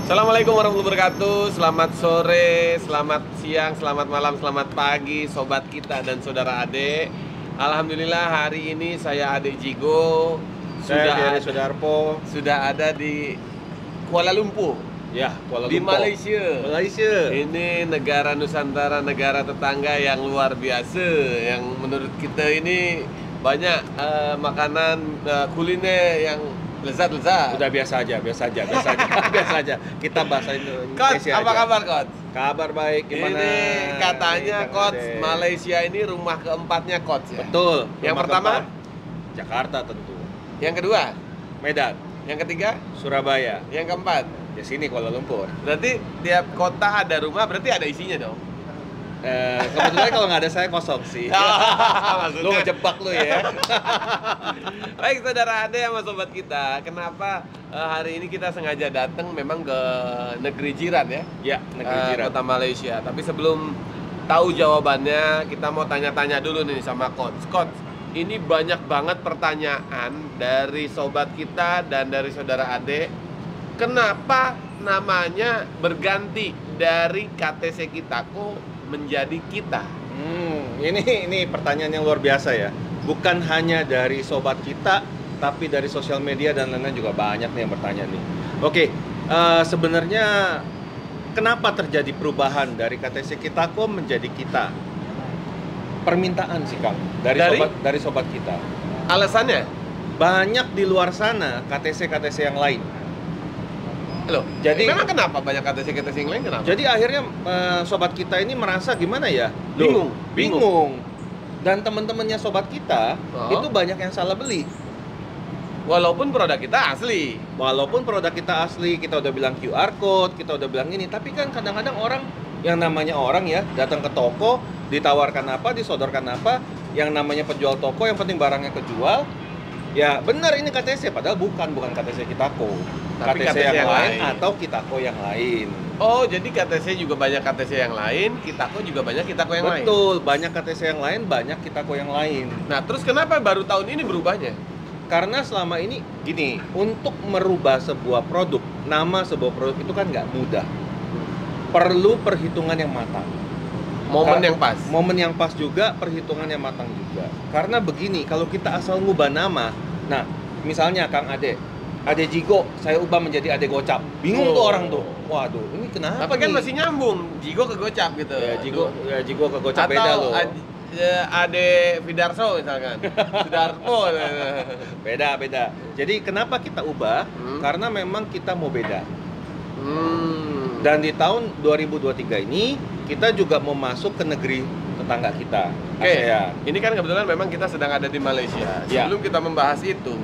Assalamualaikum warahmatullahi wabarakatuh. Selamat sore, selamat siang, selamat malam, selamat pagi sobat kita dan saudara Ade. Alhamdulillah hari ini saya Ade Jigo Saya Sudarpo. sudah ada di Kuala Lumpur, Ya, Kuala di Lumpur. Malaysia. Malaysia. Ini negara Nusantara, negara tetangga yang luar biasa, yang menurut kita ini banyak makanan kuliner yang lezat-lezat. Udah biasa aja. biasa aja. Kita bahasa Coach, Indonesia apa aja. kabar Coach? Kabar baik, gimana? Ini katanya Kang Coach, Ade. Malaysia ini rumah keempatnya Coach ya? Betul. Yang Rumah pertama? keempat, Jakarta tentu. Yang kedua? Medan, Yang ketiga? Surabaya. Yang keempat? Ya sini Kuala Lumpur. Berarti tiap kota ada rumah, berarti ada isinya dong? Kebetulan kalau nggak ada saya kosong sih. Lu Maksudnya ngejebak lu ya. baik saudara Ade sama sobat kita, kenapa hari ini kita sengaja datang memang ke negeri jiran ya? Ya, negeri jiran. Kota Malaysia. Tapi sebelum tahu jawabannya, kita mau tanya-tanya dulu nih sama Coach. Coach, ini banyak banget pertanyaan dari sobat kita dan dari saudara Ade. Kenapa namanya berganti dari KTC Kitako menjadi kita? Ini pertanyaan yang luar biasa ya. Bukan hanya dari sobat kita, tapi dari sosial media dan lain-lain juga banyak nih yang bertanya nih. Oke, sebenarnya kenapa terjadi perubahan dari KTC Kitako menjadi kita? Permintaan sih Kang, dari sobat kita. Alasannya? Banyak di luar sana KTC yang lain. Loh, Jadi- memang kenapa banyak KTC yang lain kenapa? Jadi akhirnya sobat kita ini merasa gimana ya? Bingung. Dan teman-temannya sobat kita Oh. itu banyak yang salah beli. Walaupun produk kita asli. Walaupun produk kita asli, kita udah bilang QR code, kita udah bilang ini, tapi kan kadang-kadang orang yang namanya orang ya datang ke toko, ditawarkan apa, disodorkan apa, yang namanya penjual toko yang penting barangnya kejual. Ya benar ini KTC, padahal bukan KTC Kitako. Tapi KTC yang lain lain. atau Kitako yang lain. Oh, jadi KTC juga banyak KTC yang lain, Kitako juga banyak Kitako yang lain. Betul, banyak KTC yang lain, banyak Kitako yang lain. Nah, terus kenapa baru tahun ini berubahnya? Karena selama ini gini, untuk merubah sebuah produk, nama sebuah produk itu kan nggak mudah. Perlu perhitungan yang matang. Momen yang pas. Momen yang pas juga, perhitungan yang matang juga. Karena begini, kalau kita asal ngubah nama, nah misalnya Kang Ade Jigo, saya ubah menjadi Ade Gocap. Bingung tuh Oh. orang tuh. Waduh, ini kenapa Tapi kan nih? masih nyambung, Jigo ke Gocap gitu. Jigo ke Gocap beda Atau loh. Ade Fidarso misalkan. Sudarpo. Beda. Jadi kenapa kita ubah? Hmm. Karena memang kita mau beda. Dan Dan di tahun 2023 ini kita juga mau masuk ke negeri tetangga kita, oke, ASEAN. ini kan kebetulan memang kita sedang ada di Malaysia. Ya. Sebelum kita membahas itu,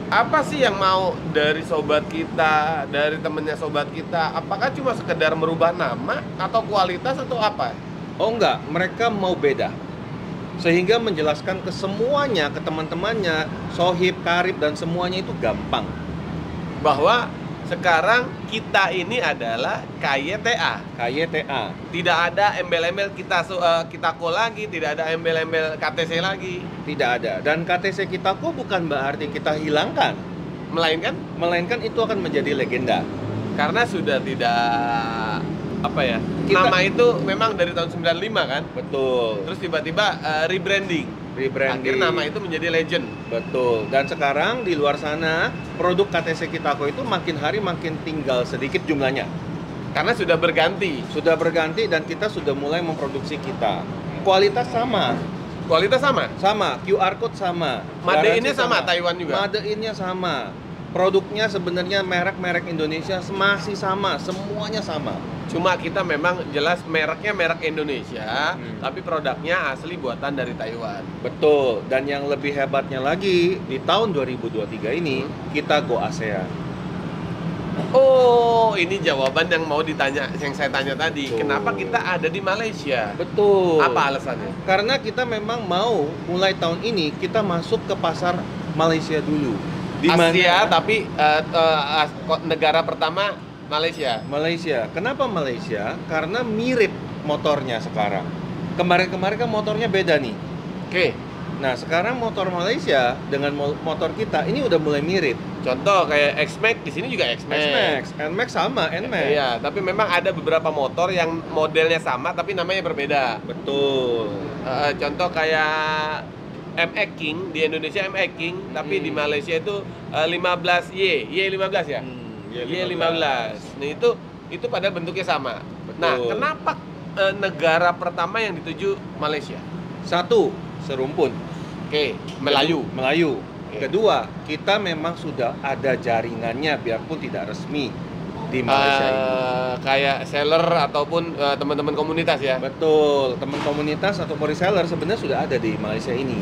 apa sih yang mau dari sobat kita, dari temennya sobat kita? Apakah cuma sekedar merubah nama atau kualitas atau apa? Oh enggak, mereka mau beda. Sehingga menjelaskan ke semuanya, ke teman-temannya, sohib, karib, dan semuanya itu gampang. Bahwa sekarang kita ini adalah KYTA. KYTA. Tidak ada embel-embel Kitako lagi, tidak ada embel-embel KTC lagi. Tidak ada. Dan KTC Kitako bukan berarti kita hilangkan. Melainkan itu akan menjadi legenda. karena sudah tidak apa ya? Kita- Nama itu memang dari tahun 95 kan? Betul. Terus tiba-tiba rebranding. Rebranding. Akhirnya nama itu menjadi legend. Betul. Dan sekarang di luar sana produk KTC Kitako itu makin hari makin tinggal sedikit jumlahnya. Karena sudah berganti. Sudah berganti dan kita sudah mulai memproduksi kita. Kualitas sama, Kualitas sama. QR code sama. Made Garansi in-nya sama, Taiwan juga. Made in-nya sama. Produknya sebenarnya merek-merek Indonesia masih sama, semuanya sama. Cuma kita memang jelas mereknya merek Indonesia, tapi produknya asli buatan dari Taiwan. Betul. Dan yang lebih hebatnya lagi di tahun 2023 ini kita go ASEAN. Oh, ini jawaban yang mau ditanya, yang saya tanya tadi. Betul. Kenapa kita ada di Malaysia? Betul. Apa alasannya? Karena kita memang mau mulai tahun ini kita masuk ke pasar Malaysia dulu. Asia, tapi negara pertama Malaysia. Malaysia. Kenapa Malaysia? Karena mirip motornya sekarang. Kemarin-kemarin kan motornya beda nih. Oke. Nah, sekarang motor Malaysia dengan motor kita ini udah mulai mirip. Contoh kayak X-Max, di sini juga X-Max. X-Max, N-Max sama, N-Max. Iya, tapi memang ada beberapa motor yang modelnya sama tapi namanya berbeda. Betul. Contoh kayak MX King, di Indonesia MX King, tapi di Malaysia itu 15Y, Y15 ya? Y15. Nah, itu pada bentuknya sama. Betul. Nah, kenapa negara pertama yang dituju Malaysia? Satu, serumpun. Oke, Melayu. Oke. Kedua, kita memang sudah ada jaringannya biarpun tidak resmi di Malaysia ini. Kayak seller ataupun teman-teman komunitas ya. Betul, teman komunitas atau reseller sebenarnya sudah ada di Malaysia ini.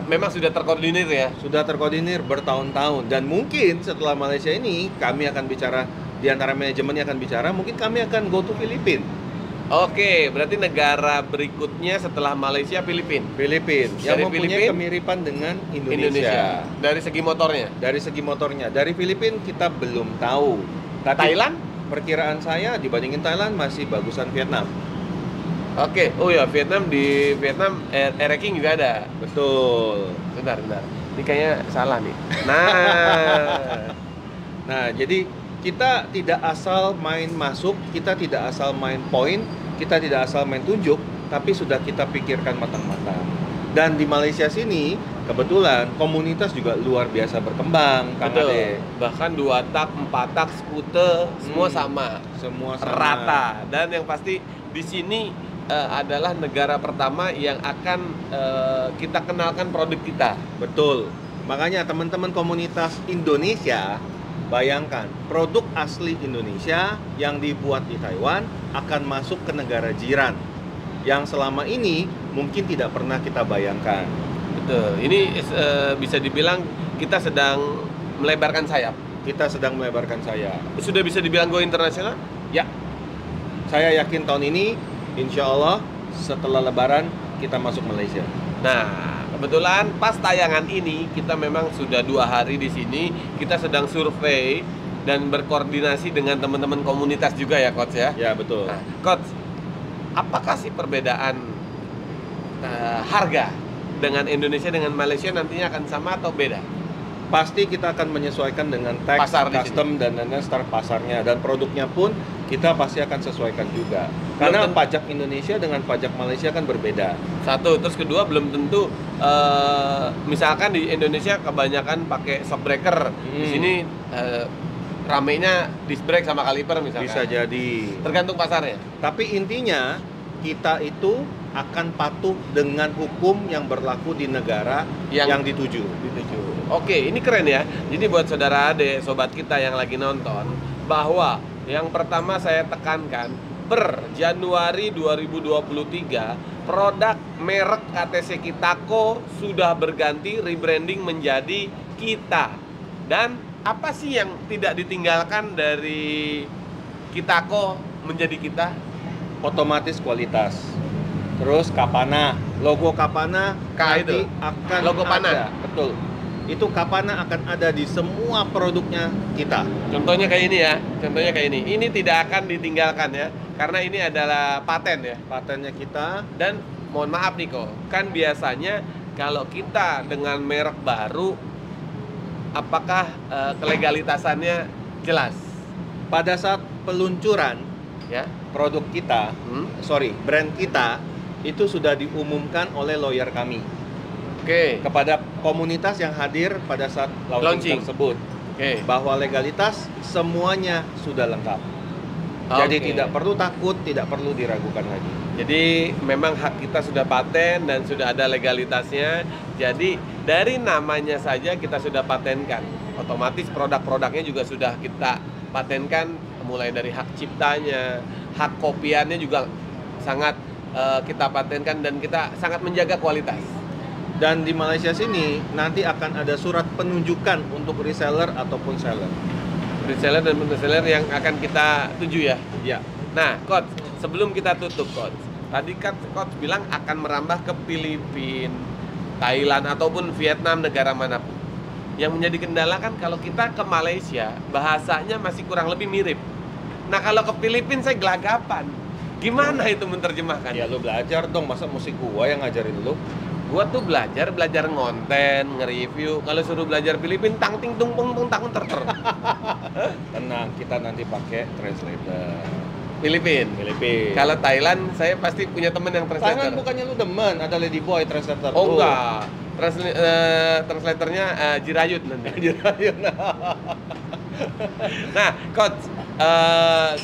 Memang sudah terkoordinir ya. Sudah terkoordinir bertahun-tahun, dan mungkin setelah Malaysia ini kami akan bicara, di antara manajemennya akan bicara, mungkin kami akan go to Filipina. Oke, berarti negara berikutnya setelah Malaysia Filipina. Yang Dari mempunyai Filipina, kemiripan dengan Indonesia. Dari segi motornya. Dari segi motornya, dari Filipina kita belum tahu. Tapi Thailand? perkiraan saya dibandingin Thailand masih bagusan Vietnam. Oke, oh ya di Vietnam Air King juga ada. Betul. Bentar. Ini kayaknya salah nih. Nah, jadi kita tidak asal main masuk, kita tidak asal main poin, kita tidak asal main tunjuk, tapi sudah kita pikirkan matang-matang. Dan di Malaysia sini, kebetulan komunitas juga luar biasa berkembang, Kang Ade. Bahkan 2 tak, 4 tak, skuter, semua sama. Semua sama. Rata. Dan yang pasti di sini adalah negara pertama yang akan kita kenalkan produk kita. Betul. Makanya teman-teman komunitas Indonesia, bayangkan, produk asli Indonesia yang dibuat di Taiwan akan masuk ke negara jiran yang selama ini mungkin tidak pernah kita bayangkan. Betul. Ini bisa dibilang kita sedang melebarkan sayap. Kita sedang melebarkan sayap. Sudah bisa dibilang go internasional? Ya, saya yakin tahun ini, insya Allah setelah Lebaran kita masuk Malaysia. Nah, kebetulan pas tayangan ini kita memang sudah 2 hari di sini. Kita sedang survei dan berkoordinasi dengan teman-teman komunitas juga ya, Coach ya. Ya, betul. Nah, Coach, apakah sih perbedaan harga dengan Indonesia dengan Malaysia nantinya akan sama atau beda? Pasti kita akan menyesuaikan dengan tax, Pasar di custom, dan start pasarnya, dan produknya pun kita pasti akan sesuaikan juga. Karena pajak Indonesia dengan pajak Malaysia kan berbeda. Satu, terus kedua belum tentu misalkan di Indonesia kebanyakan pakai shock breaker. Di sini ramenya disc brake sama kaliper misalkan. Bisa jadi. Tergantung pasarnya. Tapi intinya kita itu akan patuh dengan hukum yang berlaku di negara yang dituju. Oke, ini keren ya. Jadi buat saudara ade, sobat kita yang lagi nonton, bahwa yang pertama saya tekankan, per Januari 2023 produk merek KTC Kitako sudah berganti, rebranding menjadi Kita. Dan apa sih yang tidak ditinggalkan dari Kitako menjadi Kita? Otomatis kualitas. Terus Kapana, logo Kapana nanti akan logo ada. Betul. Itu Kapana akan ada di semua produknya kita. Contohnya kayak ini ya. Contohnya kayak ini. Ini tidak akan ditinggalkan ya. Karena ini adalah paten ya. Patennya kita. Dan mohon maaf nih kok, kan biasanya kalau kita dengan merek baru, apakah kelegalitasannya jelas? Pada saat peluncuran Ya. produk kita, brand kita itu sudah diumumkan oleh lawyer kami. Oke. Kepada komunitas yang hadir pada saat launching tersebut, bahwa legalitas semuanya sudah lengkap. Jadi tidak perlu takut, tidak perlu diragukan lagi. Jadi memang hak kita sudah paten dan sudah ada legalitasnya. Jadi dari namanya saja kita sudah patenkan. Otomatis produk-produknya juga sudah kita patenkan, mulai dari hak ciptanya, hak kopiannya juga sangat kita patenkan, dan kita sangat menjaga kualitas. Dan di Malaysia sini nanti akan ada surat penunjukan untuk reseller ataupun seller. Reseller dan reseller yang akan kita tuju ya. Ya. Nah, Coach, sebelum kita tutup, Coach, tadi kan Coach bilang akan merambah ke Filipina, Thailand ataupun Vietnam, negara manapun. Yang menjadi kendala kan kalau kita ke Malaysia, bahasanya masih kurang lebih mirip. Nah, kalau ke Filipina saya gelagapan. Gimana itu menerjemahkan? Ya lu belajar dong, masa musik gua yang ngajarin lu? Gua tuh belajar ngonten, nge-review. Kalau suruh belajar Filipin, tang ting tung pung pung tang ter. Tenang, kita nanti pakai translator. Filipin. Kalau Thailand, saya pasti punya temen yang translator. Thailand bukannya lu demen, ada Lady Boy translator. Oh enggak. Translatornya Jirayut nanti. Jirayut. Nah, Coach,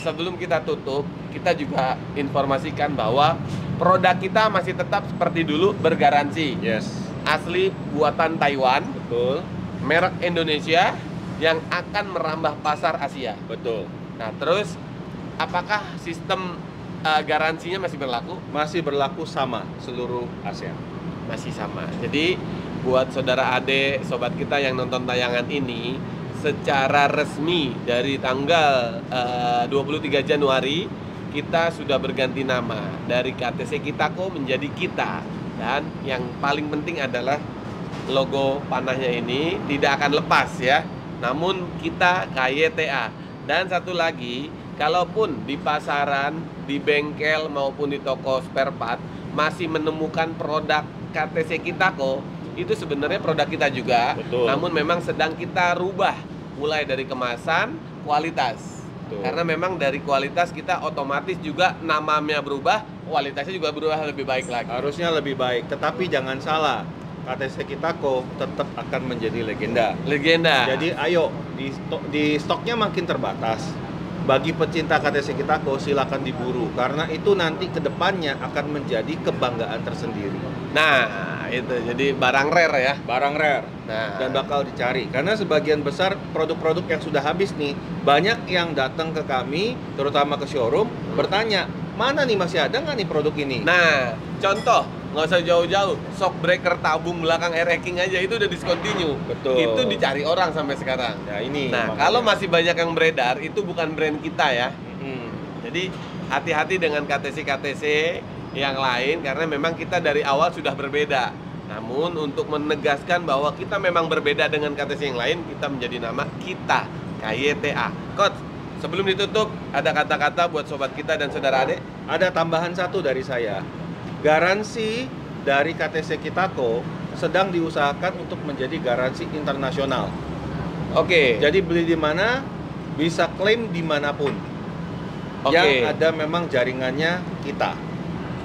sebelum kita tutup, kita juga informasikan bahwa produk kita masih tetap seperti dulu, bergaransi. Yes. Asli buatan Taiwan. Betul. Merek Indonesia yang akan merambah pasar Asia. Betul. Nah, terus apakah sistem garansinya masih berlaku? Masih berlaku sama seluruh ASEAN. Masih sama. Jadi buat saudara adik, sobat kita yang nonton tayangan ini, secara resmi dari tanggal 23 Januari kita sudah berganti nama dari KTC Kitako menjadi Kita. Dan yang paling penting adalah logo panahnya ini tidak akan lepas ya. Namun Kita KYTA. Dan satu lagi, kalaupun di pasaran, di bengkel maupun di toko spare part masih menemukan produk KTC Kitako, itu sebenarnya produk kita juga. Betul. Namun memang sedang kita rubah mulai dari kemasan, kualitas. Betul. Karena memang dari kualitas kita otomatis juga namanya berubah, kualitasnya juga berubah lebih baik lagi. Harusnya lebih baik, tetapi jangan salah, KTC Kitako tetap akan menjadi legenda. Legenda. Jadi ayo, di stoknya makin terbatas. Bagi pecinta KTC Kitako silakan diburu, karena itu nanti kedepannya akan menjadi kebanggaan tersendiri. Nah, itu jadi barang rare ya. Barang rare. Nah, Dan bakal dicari, karena sebagian besar produk-produk yang sudah habis nih, banyak yang datang ke kami, terutama ke showroom, bertanya, mana nih, masih ada nggak nih produk ini? Nah, contoh, nggak usah jauh-jauh, shock breaker tabung belakang air hacking aja itu udah discontinue. Betul. Itu dicari orang sampai sekarang. Nah ini. Nah, makanya. kalau masih banyak yang beredar, itu bukan brand kita ya. Jadi hati-hati dengan KTC yang lain, karena memang kita dari awal sudah berbeda. Namun untuk menegaskan bahwa kita memang berbeda dengan KTC yang lain, kita menjadi nama Kita KYTA. Coach, sebelum ditutup, ada kata-kata buat sobat kita dan saudara adik? Ada tambahan satu dari saya. Garansi dari KTC Kitako sedang diusahakan untuk menjadi garansi internasional. Oke. Jadi beli di mana, bisa klaim dimanapun. Oke. Yang ada memang jaringannya kita.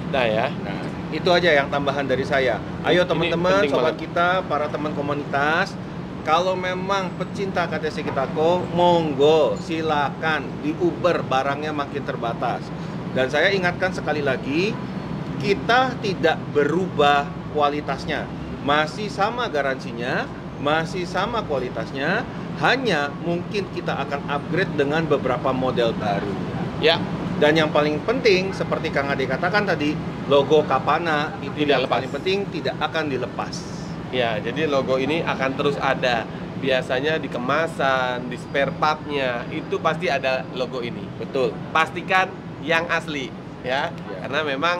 Nah ya. Nah, itu aja yang tambahan dari saya. Ayo Ini teman-teman, penting sobat banget. kita, para teman komunitas, kalau memang pecinta KTC Kitako, monggo silakan di Uber, barangnya makin terbatas. Dan saya ingatkan sekali lagi, kita tidak berubah kualitasnya, masih sama garansinya, masih sama kualitasnya, hanya mungkin kita akan upgrade dengan beberapa model baru. Ya. Dan yang paling penting, seperti Kang Ade katakan tadi, logo Kapana itu Tidak yang lepas. paling penting, tidak akan dilepas. Ya, jadi logo ini akan terus ada. Biasanya di kemasan, di spare part-nya, itu pasti ada logo ini. Betul. Pastikan yang asli ya. Ya. Karena memang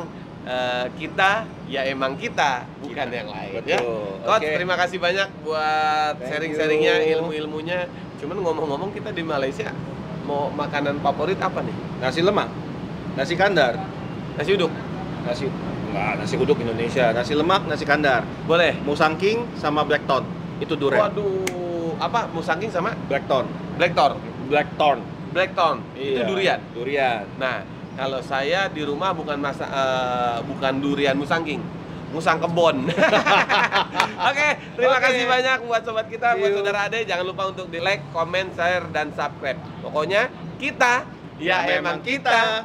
kita ya emang kita, bukan Kita. yang lain. Betul. Ya. Coach, Oke. terima kasih banyak buat Thank sharing-sharingnya, you. ilmu-ilmunya. Cuman ngomong-ngomong, kita di Malaysia mau makanan favorit apa nih? Nasi lemak, nasi kandar, Nasi uduk. nasi uduk Indonesia, nasi lemak, nasi kandar, Boleh. Musang King sama Blackthorn. Itu durian. Waduh, apa? Musangking sama Blackthorn. Blackthorn. Blackthorn. Itu Iya, durian. Durian. Nah, kalau saya di rumah bukan bukan durian musangking, musang kebon. Oke, terima Oke. kasih banyak buat sobat kita, buat See you. saudara Ade. Jangan lupa untuk di like, comment, share, dan subscribe. Pokoknya kita ya, emang kita.